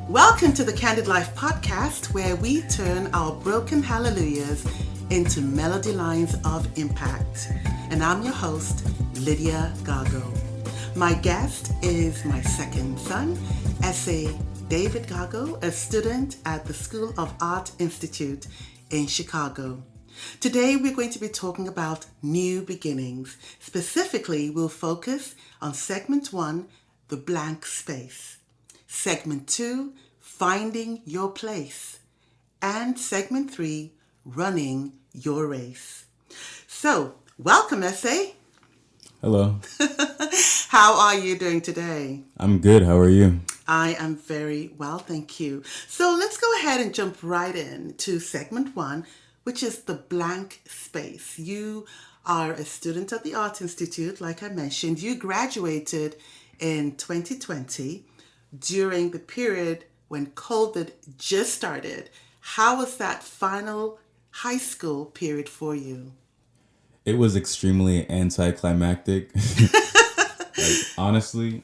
Welcome to the Candid Life podcast, where we turn our broken hallelujahs into melody lines of impact. And I'm your host, Ese Gagoh. My guest is my second son, Ese Gagoh, a student at the School of Art Institute in Chicago. Today we're going to be talking about new beginnings. Specifically, we'll focus on segment 1, the blank space. Segment 2, finding your place. And segment 3, running your race. So, welcome, Ese. Hello. How are you doing today? I'm good. How are you? I am very well, thank you. So let's go ahead and jump right in to segment 1, which is the blank space. You are a student at the Art Institute, like I mentioned. You graduated in 2020 during the period when COVID just started. How was that final high school period for you? It was extremely anticlimactic. Honestly,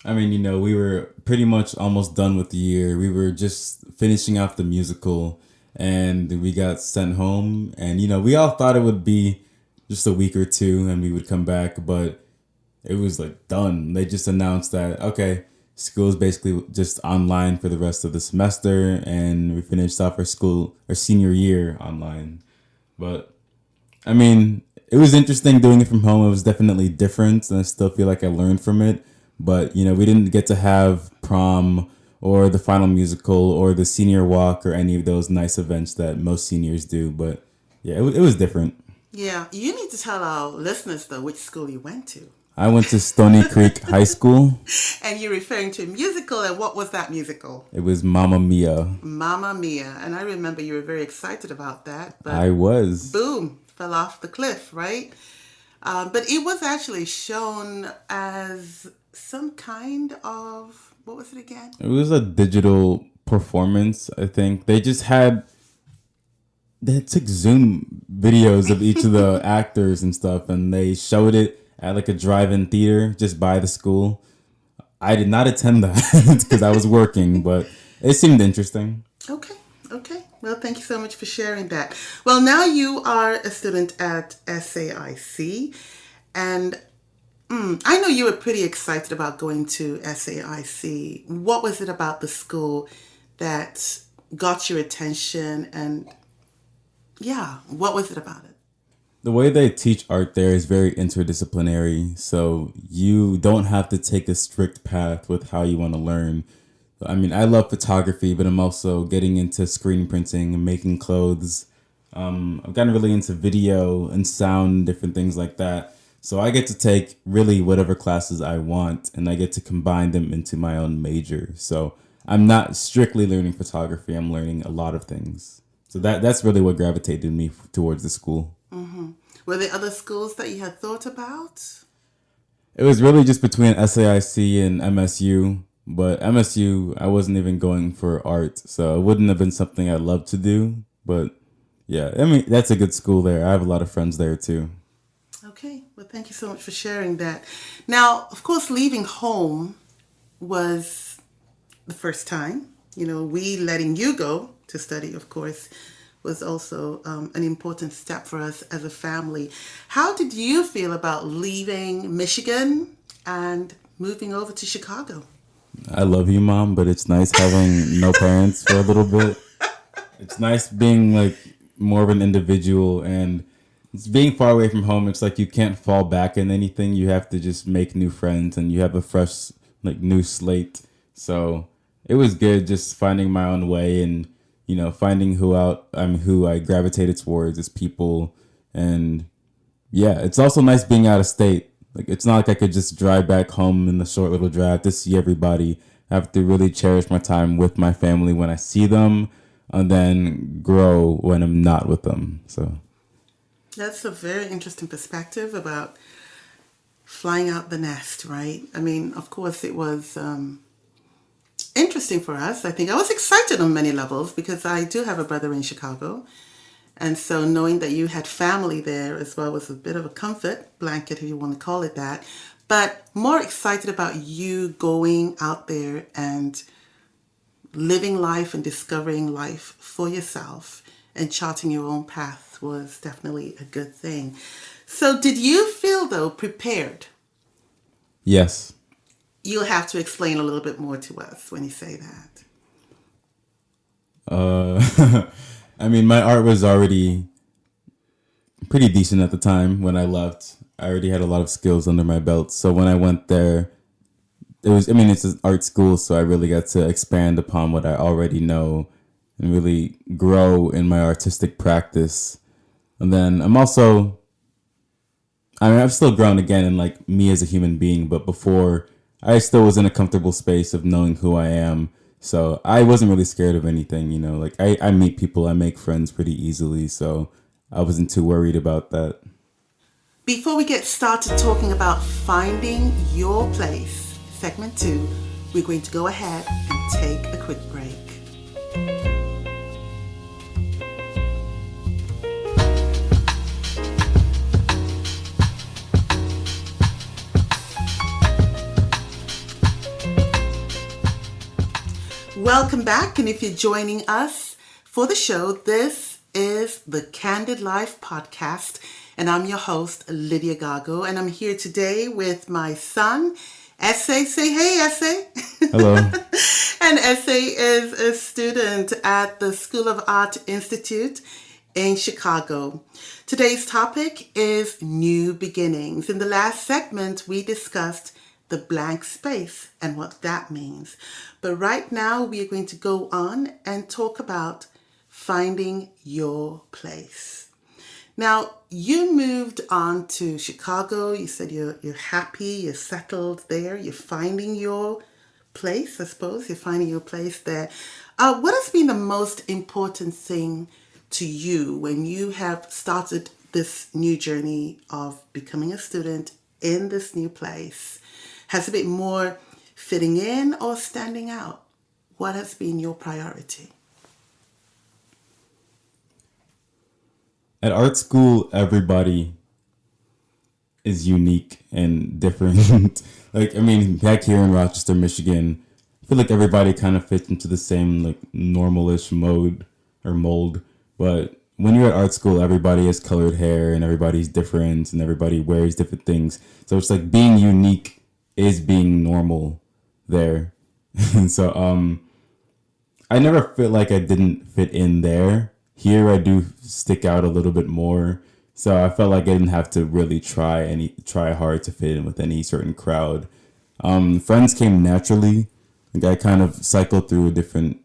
we were pretty much almost done with the year. We were just finishing off the musical and we got sent home. And, we all thought it would be just a week or two and we would come back, but it was done. They just announced that, okay, school is basically just online for the rest of the semester, and we finished off our senior year online. But it was interesting doing it from home. It was definitely different, and I still feel like I learned from it. But we didn't get to have prom or the final musical or the senior walk or any of those nice events that most seniors do. But yeah, it was different. Yeah, you need to tell our listeners though which school you went to. I went to Stony Creek High School. And you're referring to a musical, and what was that musical? It was Mamma Mia. Mamma Mia. And I remember you were very excited about that. But I was. Boom, fell off the cliff, right? But it was actually shown as some kind of, what was it again? It was a digital performance, I think. They took Zoom videos of each of the actors and stuff, and they showed it at a drive-in theater just by the school. I did not attend that because I was working, but it seemed interesting. Okay. Well, thank you so much for sharing that. Well, now you are a student at SAIC, and I know you were pretty excited about going to SAIC. What was it about the school that got your attention, and what was it about it? The way they teach art there is very interdisciplinary, so you don't have to take a strict path with how you want to learn. I love photography, but I'm also getting into screen printing and making clothes. I've gotten really into video and sound, different things like that. So I get to take really whatever classes I want, and I get to combine them into my own major. So I'm not strictly learning photography, I'm learning a lot of things. So that's really what gravitated me towards the school. Mm-hmm. Were there other schools that you had thought about? It was really just between SAIC and MSU, but MSU, I wasn't even going for art, so it wouldn't have been something I'd love to do. But yeah, that's a good school there. I have a lot of friends there too. Okay, well, thank you so much for sharing that. Now, of course, leaving home was the first time. We letting you go to study, of course, was also an important step for us as a family. How did you feel about leaving Michigan and moving over to Chicago? I love you, Mom, but it's nice having no parents for a little bit. It's nice being more of an individual, and it's being far away from home. It's you can't fall back in anything. You have to just make new friends, and you have a fresh, new slate. So it was good just finding my own way and finding who I gravitated towards as people. And yeah, it's also nice being out of state. It's not like I could just drive back home in the short little drive to see everybody. I have to really cherish my time with my family when I see them, and then grow when I'm not with them. So that's a very interesting perspective about flying out the nest, right? Of course, it was interesting for us. I think I was excited on many levels because I do have a brother in Chicago. And so knowing that you had family there as well was a bit of a comfort blanket, if you want to call it that. But more excited about you going out there and living life and discovering life for yourself and charting your own path was definitely a good thing. So did you feel, though, prepared? Yes. You'll have to explain a little bit more to us when you say that. I mean, my art was already pretty decent at the time when I left. I already had a lot of skills under my belt. So when I went there, it's an art school, so I really got to expand upon what I already know and really grow in my artistic practice. And then I've still grown again in like me as a human being, but before I still was in a comfortable space of knowing who I am. So I wasn't really scared of anything, like I meet people, I make friends pretty easily. So I wasn't too worried about that. Before we get started talking about finding your place, segment 2, we're going to go ahead and take a quick break. Welcome back, and if you're joining us for the show, this is the Candid Life Podcast, and I'm your host, Ese Gagoh, and I'm here today with my son, Ese. Say hey, Ese. Hello. And Ese is a student at the School of Art Institute in Chicago. Today's topic is new beginnings. In the last segment, we discussed the blank space and what that means. But right now, we are going to go on and talk about finding your place. Now, you moved on to Chicago. You said you're happy, you're settled there, you're finding your place, I suppose. You're finding your place there. What has been the most important thing to you when you have started this new journey of becoming a student in this new place? Has it been more fitting in or standing out? What has been your priority? At art school, everybody is unique and different. Back here in Rochester, Michigan, I feel like everybody kind of fits into the same like normalish mode or mold. But when you're at art school, everybody has colored hair and everybody's different and everybody wears different things. So it's like being unique is being normal there. And so I never felt like I didn't fit in there. Here I do stick out a little bit more. So I felt like I didn't have to really try hard to fit in with any certain crowd. Friends came naturally. Like I kind of cycled through a different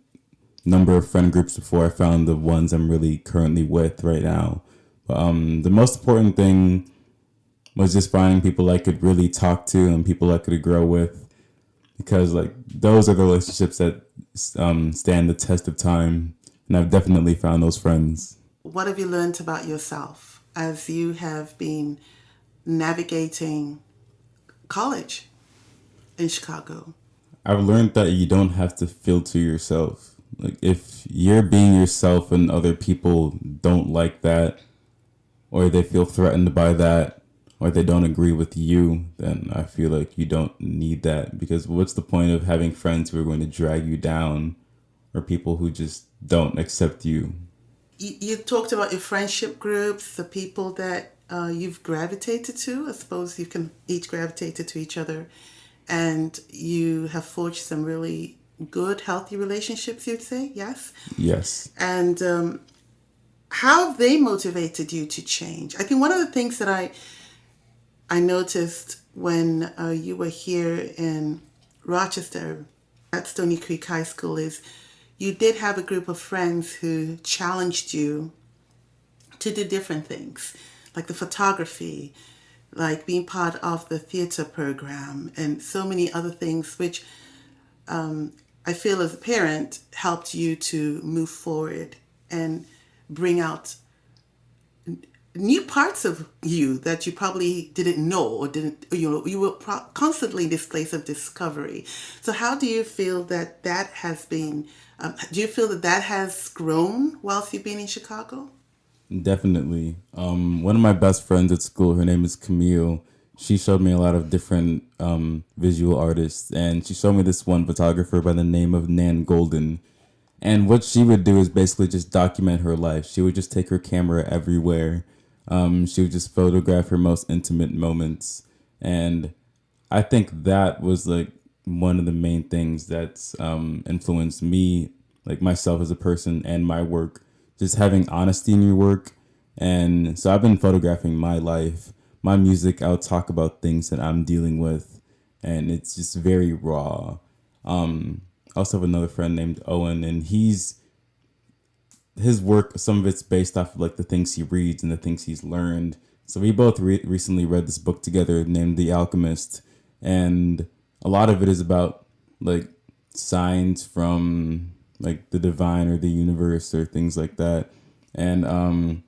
number of friend groups before I found the ones I'm really currently with right now. But the most important thing was just finding people I could really talk to and people I could grow with, because like those are the relationships that stand the test of time, and I've definitely found those friends. What have you learned about yourself as you have been navigating college in Chicago? I've learned that you don't have to filter yourself. Like if you're being yourself and other people don't like that, or they feel threatened by that, or they don't agree with you, then I feel like you don't need that, because what's the point of having friends who are going to drag you down, or people who just don't accept you? You talked about your friendship groups, the people that you've gravitated to. I suppose you can each gravitated to each other, and you have forged some really good, healthy relationships, you'd say, yes? Yes. And how have they motivated you to change? I think one of the things that I noticed when you were here in Rochester at Stony Creek High School is you did have a group of friends who challenged you to do different things, like the photography, like being part of the theater program, and so many other things, which I feel as a parent helped you to move forward and bring out new parts of you that you probably didn't know or didn't, you were constantly in this place of discovery. So how do you feel that has been, do you feel that has grown whilst you've been in Chicago? Definitely. One of my best friends at school, her name is Camille. she showed me a lot of different visual artists, and she showed me this one photographer by the name of Nan Golden. And what she would do is basically just document her life. She would just take her camera everywhere. She would just photograph her most intimate moments. And I think that was like one of the main things that's influenced me, like myself as a person and my work, just having honesty in your work. And so I've been photographing my life, my music. I'll talk about things that I'm dealing with, and it's just very raw. I also have another friend named Owen, and his work, some of it's based off of like the things he reads and the things he's learned. So we both recently read this book together named The Alchemist, and a lot of it is about like signs from like the divine or the universe or things like that. And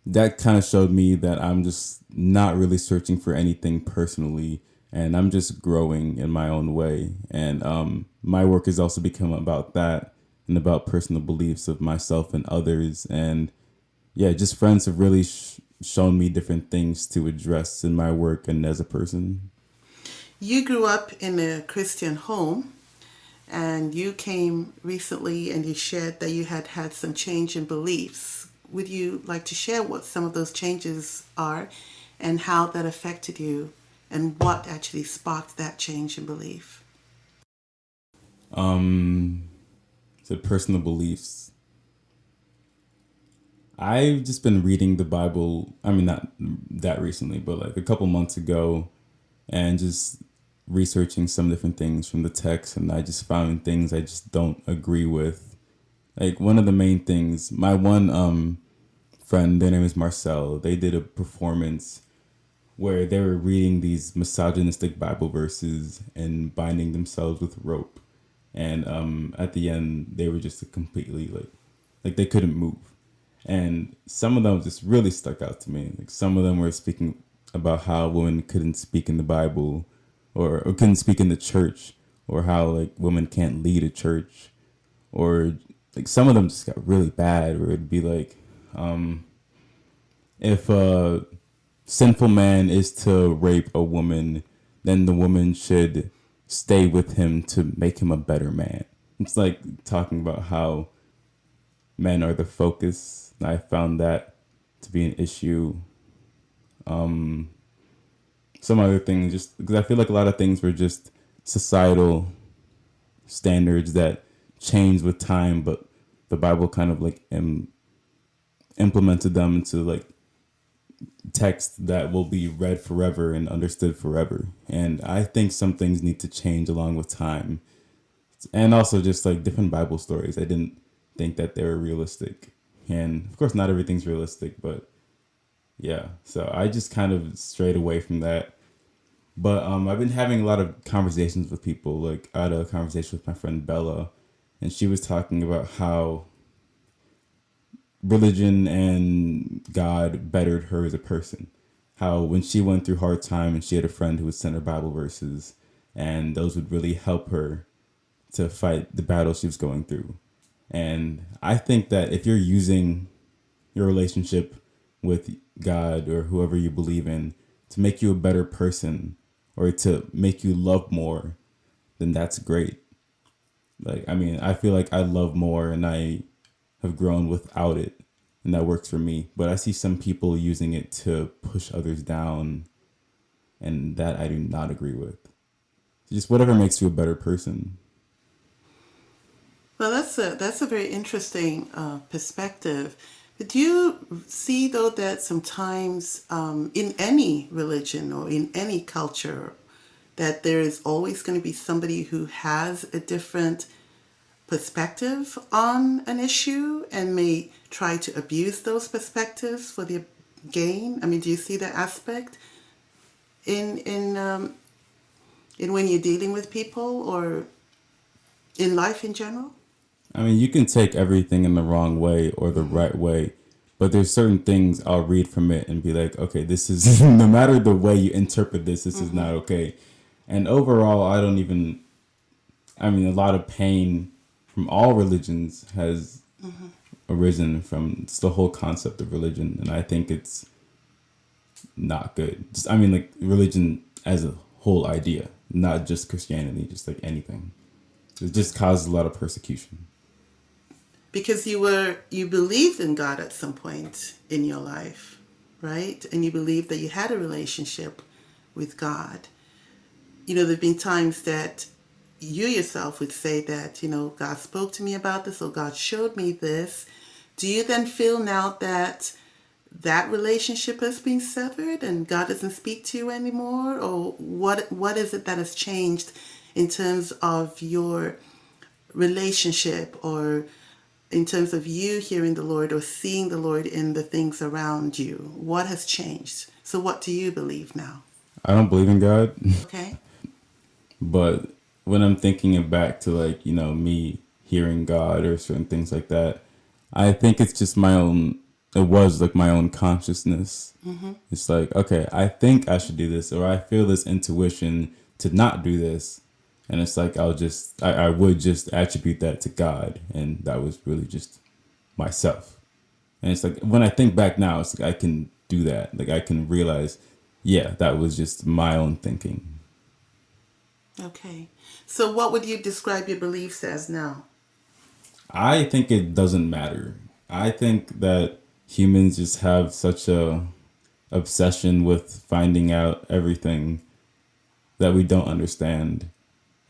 that kind of showed me that I'm just not really searching for anything personally, and I'm just growing in my own way. And my work has also become about that and about personal beliefs of myself and others. And yeah, just friends have really shown me different things to address in my work and as a person. You grew up in a Christian home, and you came recently and you shared that you had had some change in beliefs. Would you like to share what some of those changes are and how that affected you and what actually sparked that change in belief? So personal beliefs. I've just been reading the Bible. I mean, not that recently, but like a couple months ago, and just researching some different things from the text, and I just found things I just don't agree with. Like one of the main things, my one friend, their name is Marcel. They did a performance where they were reading these misogynistic Bible verses and binding themselves with rope, and at the end they were just completely like they couldn't move. And some of them just really stuck out to me. Like some of them were speaking about how women couldn't speak in the Bible, or couldn't speak in the church, or how like women can't lead a church, or like some of them just got really bad. Where it'd be like, if a sinful man is to rape a woman, then the woman should stay with him to make him a better man. It's like talking about how men are the focus. I found that to be an issue. Some other things, just because I feel like a lot of things were just societal standards that change with time, but the Bible kind of like implemented them into like text that will be read forever and understood forever. And I think some things need to change along with time. And also just like different Bible stories. I didn't think that they were realistic. And of course, not everything's realistic, but yeah. So I just kind of strayed away from that. But I've been having a lot of conversations with people. Like I had a conversation with my friend Bella, and she was talking about how religion and God bettered her as a person. How when she went through hard time and she had a friend who would send her Bible verses, and those would really help her to fight the battle she was going through. And I think that if you're using your relationship with God or whoever you believe in to make you a better person or to make you love more, then that's great. Like, I mean, I feel like I love more and I have grown without it, and that works for me. But I see some people using it to push others down, and that I do not agree with. Just whatever makes you a better person. Well, that's a very interesting perspective. But do you see, though, that sometimes in any religion or in any culture, that there is always going to be somebody who has a different perspective on an issue and may try to abuse those perspectives for their gain? I mean, do you see that aspect in when you're dealing with people or in life in general? I mean, you can take everything in the wrong way or the right way, but there's certain things I'll read from it and be like, okay, this is, no matter the way you interpret this is not okay. And overall, I mean, a lot of pain from all religions has arisen from the whole concept of religion. And I think it's not good. Just, I mean, like religion as a whole idea, not just Christianity, just like anything. It just causes a lot of persecution. Because you believed in God at some point in your life, right? And you believed that you had a relationship with God. There've been times that you yourself would say that, God spoke to me about this, or God showed me this. Do you then feel now that that relationship has been severed and God doesn't speak to you anymore? Or what is it that has changed in terms of your relationship, or in terms of you hearing the Lord or seeing the Lord in the things around you? What has changed? So what do you believe now? I don't believe in God, Okay. but when I'm thinking it back to like, me hearing God or certain things like that, I think it's just it was like my own consciousness. Mm-hmm. It's like, okay, I think I should do this, or I feel this intuition to not do this. And it's like, I would just attribute that to God. And that was really just myself. And it's like, when I think back now, it's like, I can do that. Like, I can realize, yeah, that was just my own thinking. Okay. So what would you describe your beliefs as now? I think it doesn't matter. I think that humans just have such a obsession with finding out everything that we don't understand.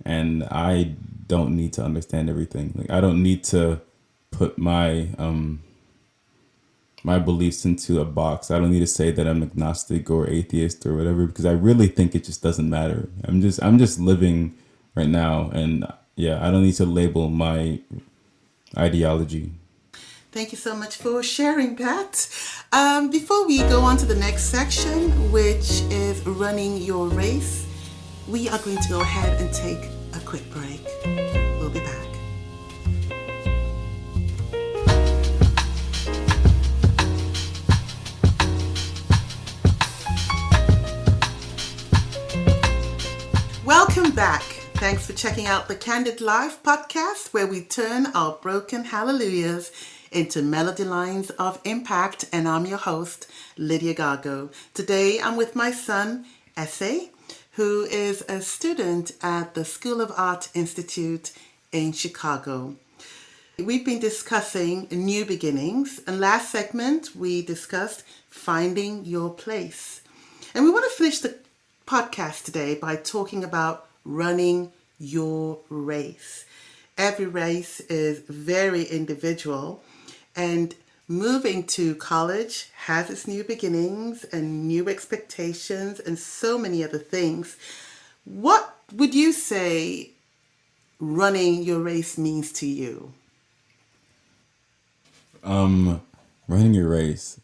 And I don't need to understand everything. Like, I don't need to put my my beliefs into a box. I don't need to say that I'm agnostic or atheist or whatever, because I really think it just doesn't matter. I'm just living right now, and yeah, I don't need to label my ideology. Thank you so much for sharing that. Before we go on to the next section, which is running your race, we are going to go ahead and take a quick break. We'll be back. Welcome back. Thanks for checking out the Candid Life podcast, where we turn our broken hallelujahs into melody lines of impact. And I'm your host, Ese Gagoh. Today I'm with my son, Ese, who is a student at the School of Art Institute in Chicago. We've been discussing new beginnings, and last segment we discussed finding your place. And we want to finish the podcast today by talking about running your race. Every race is very individual, and moving to college has its new beginnings and new expectations and so many other things. What would you say running your race means to you? Running your race,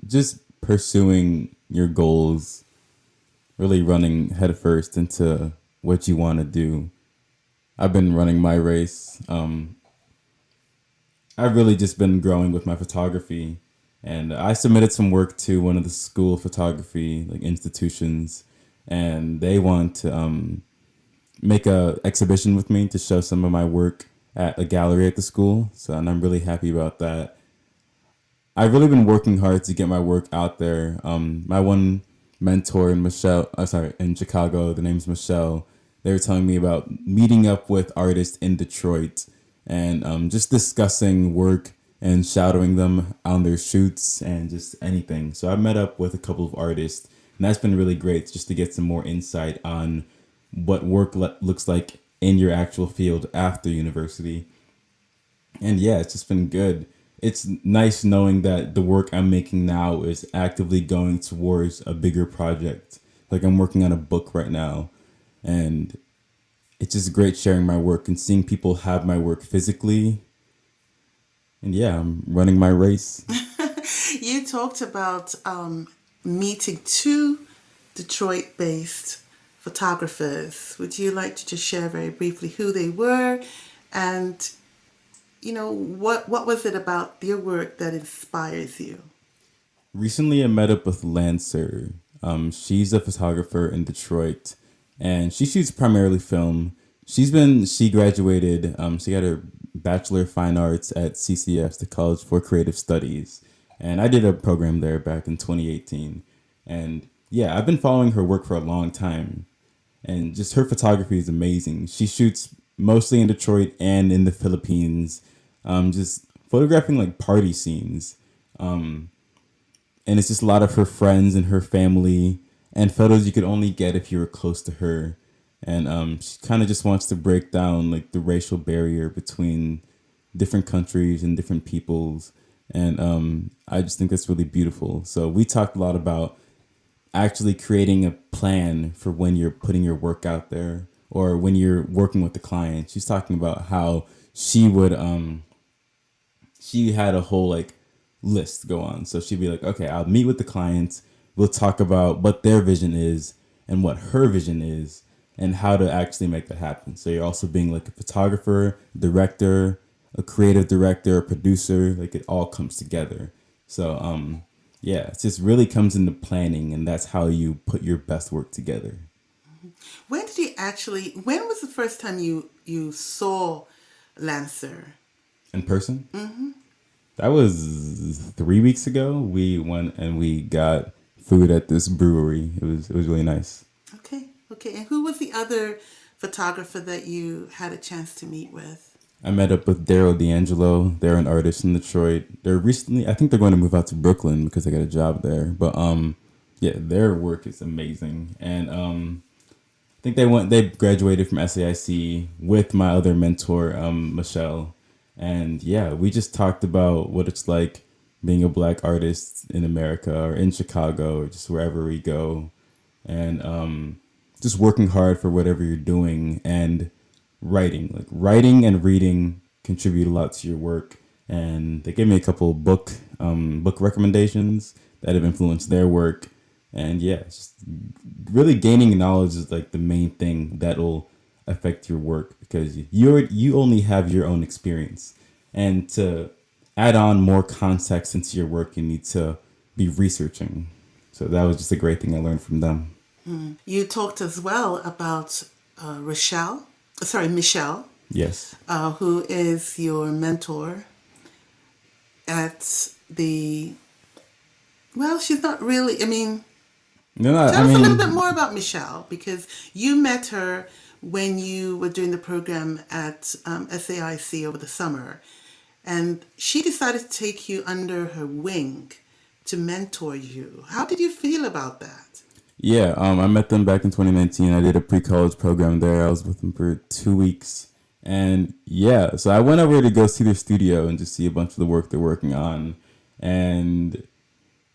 just pursuing your goals, really running headfirst into what you want to do. I've been running my race. I've really just been growing with my photography, and I submitted some work to one of the school photography like institutions, and they want to make a exhibition with me to show some of my work at a gallery at the school. So, and I'm really happy about that. I've really been working hard to get my work out there. My one mentor in in Chicago, the name's Michelle. They were telling me about meeting up with artists in Detroit and just discussing work and shadowing them on their shoots and just anything. So I met up with a couple of artists, and that's been really great just to get some more insight on what work looks like in your actual field after university. And yeah, it's just been good. It's nice knowing that the work I'm making now is actively going towards a bigger project. Like, I'm working on a book right now, and it's just great sharing my work and seeing people have my work physically. And yeah, I'm running my race. You talked about meeting two Detroit-based photographers. Would you like to just share very briefly who they were, and what was it about their work that inspires you? Recently, I met up with Lancer. She's a photographer in Detroit, and she shoots primarily film. She graduated. She got her Bachelor of Fine Arts at CCS, the College for Creative Studies, and I did a program there back in 2018. And yeah, I've been following her work for a long time, and just her photography is amazing. She shoots mostly in Detroit and in the Philippines, just photographing like party scenes. And it's just a lot of her friends and her family and photos you could only get if you were close to her. And she kind of just wants to break down like the racial barrier between different countries and different peoples. And I just think that's really beautiful. So we talked a lot about actually creating a plan for when you're putting your work out there or when you're working with the client. She's talking about how she would she had a whole like list go on. So she'd be like, okay, I'll meet with the clients. We'll talk about what their vision is and what her vision is and how to actually make that happen. So you're also being like a photographer, director, a creative director, a producer, like it all comes together. So yeah, it just really comes into planning, and that's how you put your best work together. When was the first time you saw Lancer? In person? That was 3 weeks ago. We went and we got food at this brewery. It was really nice. Okay. And who was the other photographer that you had a chance to meet with? I met up with Daryl D'Angelo. They're an artist in Detroit. I think they're going to move out to Brooklyn because they got a job there. But yeah, their work is amazing. And I think they graduated from SAIC with my other mentor, Michelle. And yeah, we just talked about what it's like being a Black artist in America or in Chicago or just wherever we go. And just working hard for whatever you're doing and writing and reading contribute a lot to your work. And they gave me a couple book recommendations that have influenced their work. And yeah, just really gaining knowledge is like the main thing that'll affect your work, because you only have your own experience, and to add on more context into your work, you need to be researching. So that was just a great thing I learned from them. You talked as well about Michelle, Yes. who is your mentor at the. Well, she's not really. I mean, No, tell us a little bit more about Michelle, because you met her when you were doing the program at SAIC over the summer, and she decided to take you under her wing to mentor you. How did you feel about that? Yeah, I met them back in 2019. I did a pre-college program there. I was with them for 2 weeks. And yeah, so I went over to go see their studio and just see a bunch of the work they're working on. And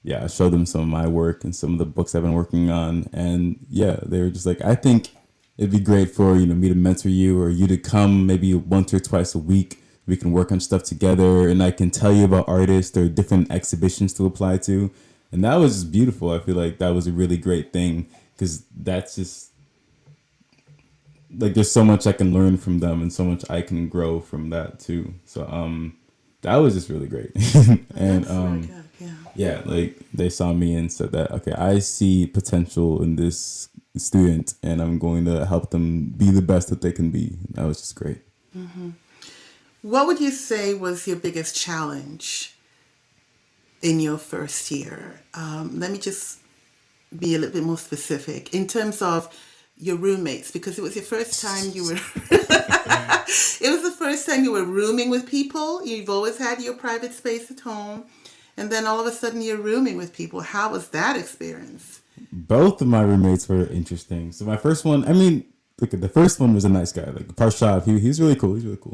yeah, I showed them some of my work and some of the books I've been working on. And yeah, they were just like, I think it'd be great for, me to mentor you, or you to come maybe once or twice a week. We can work on stuff together, and I can tell you about artists or different exhibitions to apply to. And that was just beautiful. I feel like that was a really great thing, because that's just like there's so much I can learn from them and so much I can grow from that too. So that was just really great. And That's very good, yeah. yeah, like they saw me and said that, okay, I see potential in this student and I'm going to help them be the best that they can be. That was just great. What would you say was your biggest challenge in your first year? Let me just be a little bit more specific in terms of your roommates, because it was your first time you were it was the first time you were rooming with people. You've always had your private space at home, and then all of a sudden you're rooming with people. How was that experience? Both of my roommates were interesting. So my first one, look, the first one was a nice guy, like Parshad. He's really cool.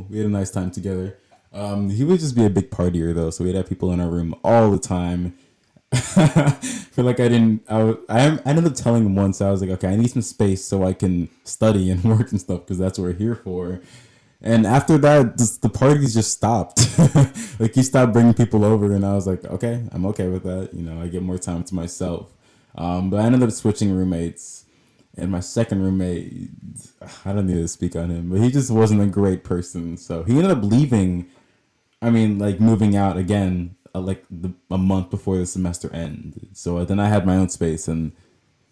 We had a nice time together. He would just be a big partier though, so we'd have people in our room all the time. Feel like I ended up telling him once, I was like, okay, I need some space so I can study and work and stuff, because that's what we're here for. And after that, the parties just stopped. Like he stopped bringing people over, and I was like, okay, I'm okay with that. I get more time to myself. But I ended up switching roommates. And my second roommate, I don't need to speak on him, but he just wasn't a great person. So he ended up leaving. Moving out again, a month before the semester ended. So then I had my own space, and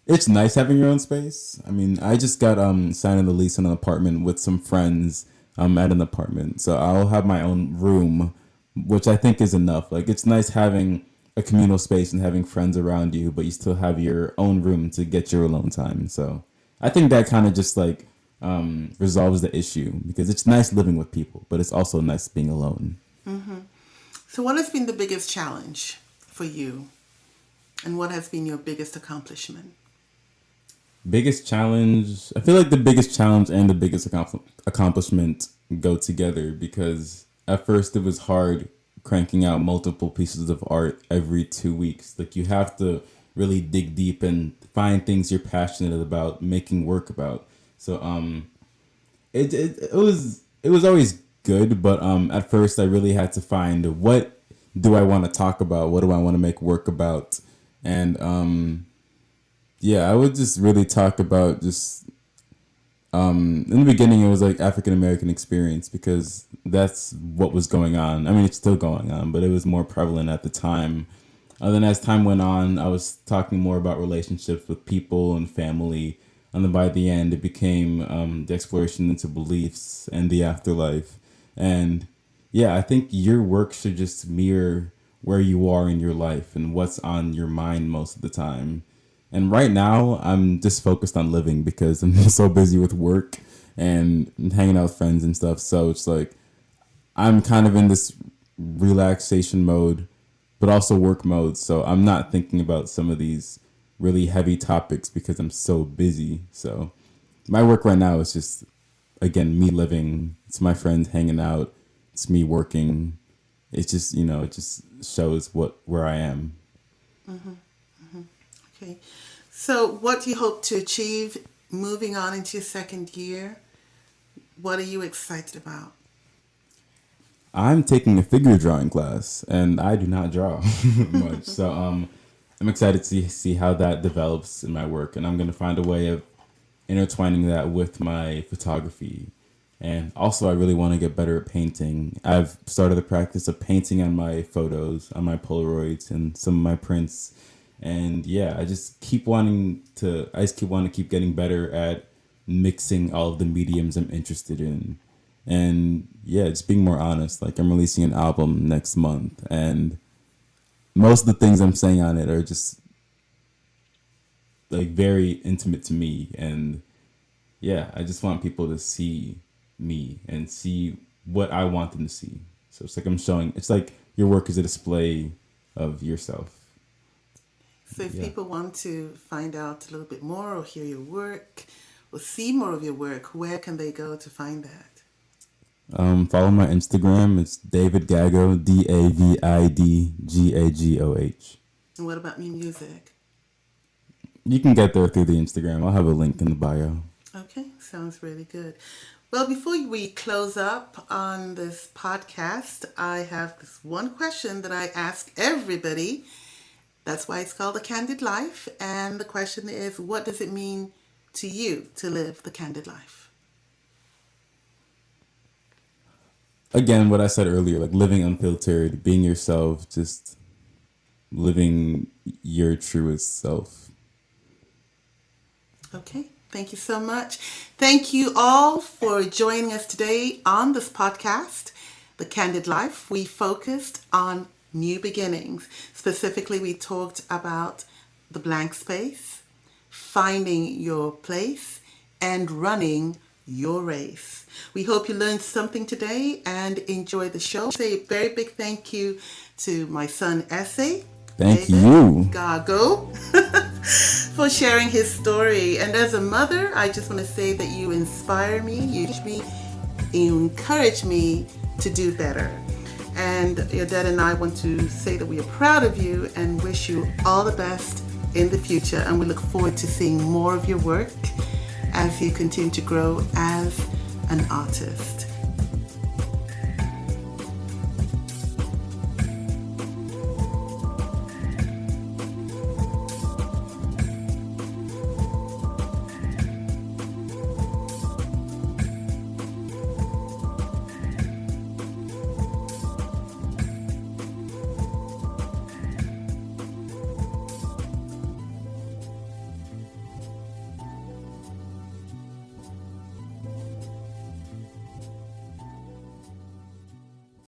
it's nice having your own space. I just got signing the lease on an apartment with some friends at an apartment. So I'll have my own room, which I think is enough. Like, it's nice having a communal space and having friends around you, but you still have your own room to get your alone time. So I think that kind of just like resolves the issue, because it's nice living with people, but it's also nice being alone. So what has been the biggest challenge for you? And what has been your biggest accomplishment? Biggest challenge, I feel like the biggest challenge and the biggest accomplishment go together, because at first it was hard cranking out multiple pieces of art every 2 weeks. Like, you have to really dig deep and find things you're passionate about making work about. So it was always good, but at first I really had to find, what do I want to talk about? What do I want to make work about? And yeah, I would just really talk about just in the beginning it was like African American experience, because that's what was going on. I mean, it's still going on, but it was more prevalent at the time. Then as time went on, I was talking more about relationships with people and family. And then by the end, it became the exploration into beliefs and the afterlife. And yeah, I think your work should just mirror where you are in your life and what's on your mind most of the time. And right now, I'm just focused on living, because I'm so busy with work and hanging out with friends and stuff. So it's like I'm kind of in this relaxation mode, but also work mode. So I'm not thinking about some of these really heavy topics because I'm so busy. So my work right now is just, again, me living. It's my friends hanging out. It's me working. It's just, it just shows where I am. Okay. So what do you hope to achieve moving on into your second year? What are you excited about? I'm taking a figure drawing class, and I do not draw much. So I'm excited to see how that develops in my work, and I'm going to find a way of intertwining that with my photography. And also, I really want to get better at painting. I've started the practice of painting on my photos, on my Polaroids, and some of my prints. And yeah, I just keep wanting to keep getting better at mixing all of the mediums I'm interested in. And yeah, just being more honest. Like, I'm releasing an album next month, and most of the things I'm saying on it are just like very intimate to me. And yeah, I just want people to see me and see what I want them to see. So it's like your work is a display of yourself. So if people want to find out a little bit more or hear your work or see more of your work, where can they go to find that? Follow my Instagram. It's David Gagoh, DavidGagoh. And what about your music? You can get there through the Instagram. I'll have a link in the bio. Okay, sounds really good. Well, before we close up on this podcast, I have this one question that I ask everybody. That's why it's called The Candid Life. And the question is, what does it mean to you to live the candid life? Again, what I said earlier, like living unfiltered, being yourself, just living your truest self. Okay, thank you so much. Thank you all for joining us today on this podcast, The Candid Life. We focused on new beginnings. Specifically, we talked about the blank space, finding your place, and running your race. We hope you learned something today and enjoyed the show. Say a very big thank you to my son, Ese Gagoh, for sharing his story. And as a mother, I just want to say that you inspire me, you encourage me to do better. And your dad and I want to say that we are proud of you and wish you all the best in the future. And we look forward to seeing more of your work as you continue to grow as an artist.